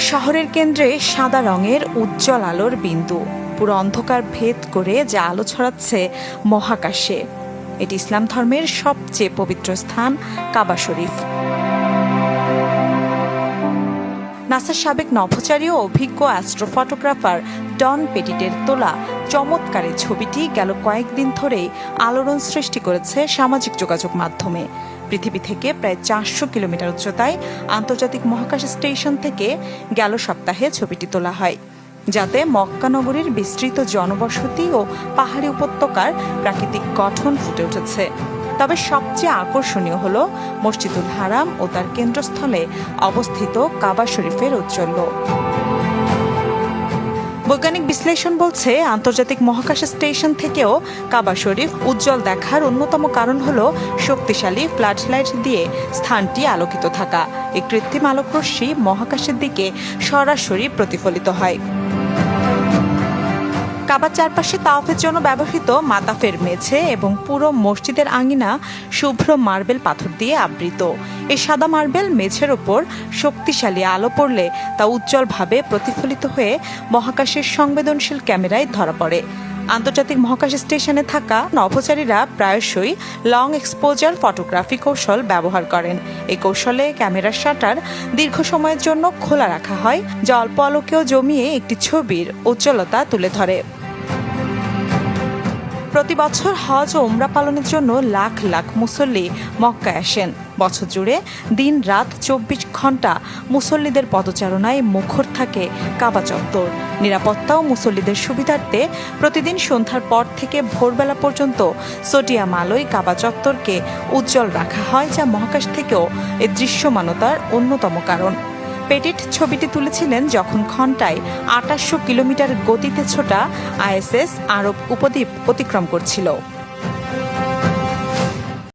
শহরের কেন্দ্রে সাদা রঙের উজ্জ্বল আলোর বিন্দু পুরো অন্ধকার ভেদ করে যা আলো ছড়াচ্ছে মহাকাশে। এটি ইসলাম ধর্মের সবচেয়ে পবিত্র স্থান কাবা শরীফ। নাসার সাবেক নভোচারী ও অভিজ্ঞ অ্যাস্ট্রোফটোগ্রাফার ডন পেটিটের তোলা চমৎকার এই ছবিটি গেল কয়েকদিন ধরেই আলোড়ন সৃষ্টি করেছে সামাজিক যোগাযোগ মাধ্যমে। পৃথিবী থেকে প্রায় 400 কিলোমিটার উচ্চতায় আন্তর্জাতিক মহাকাশ স্টেশন থেকে গেল সপ্তাহে ছবিটি তোলা হয়, যাতে মক্কা নগরীর বিস্তৃত জনবসতি ও পাহাড়ি উপত্যকার প্রাকৃতিক গঠন ফুটে উঠেছে। তবে সবচেয়ে আকর্ষণীয় হল মসজিদুল হারাম ও তার কেন্দ্রস্থলে অবস্থিত কাবা শরীফের ঔজ্জ্বল্য। বৈজ্ঞানিক বিশ্লেষণ বলছে, আন্তর্জাতিক মহাকাশ স্টেশন থেকেও কাবা শরীফ উজ্জ্বল দেখার অন্যতম কারণ হল শক্তিশালী ফ্লাড লাইট দিয়ে স্থানটি আলোকিত থাকা। এই কৃত্রিম আলোকরশ্মি মহাকাশের দিকে সরাসরি প্রতিফলিত হয়। কাবার চারপাশে তাওয়াফের জন্য ব্যবহৃত মাতাফের মেঝে এবং পুরো মসজিদের আঙিনা শুভ্র মার্বেল পাথর দিয়ে আবৃত। এই সাদা মার্বেল মেঝের ওপর শক্তিশালী আলো পড়লে তা উজ্জ্বলভাবে প্রতিফলিত হয়ে মহাকাশের সংবেদনশীল ক্যামেরায় ধরা পড়ে। আন্তর্জাতিক মহাকাশ স্টেশনে থাকা নভোচারীরা প্রায়শই লং এক্সপোজার ফটোগ্রাফি কৌশল ব্যবহার করেন। এই কৌশলে ক্যামেরার শাটার দীর্ঘ সময়ের জন্য খোলা রাখা হয়, যা অল্প আলোকেও জমিয়ে একটি ছবির উজ্জ্বলতা তুলে ধরে। প্রতি বছর হজ ও উমরা পালনের জন্য লাখ লাখ মুসল্লি মক্কায় আসেন। বছর জুড়ে দিন রাত 24 ঘন্টা মুসল্লিদের পদচারণায় মুখর থাকে কাবা চত্বর। নিরাপত্তা ও মুসল্লিদের সুবিধার্থে প্রতিদিন সন্ধ্যার পর থেকে ভোরবেলা পর্যন্ত সোডিয়াম আলোয় কাবা চত্বরকে উজ্জ্বল রাখা হয়, যা মহাকাশ থেকেও এর দৃশ্যমানতার অন্যতম কারণ। পেটিট ছবিটি তুলেছিলেন যখন ঘণ্টায় 2800 কিলোমিটার গতিতে ছোটা ISS আরব উপদ্বীপ অতিক্রম করছিল।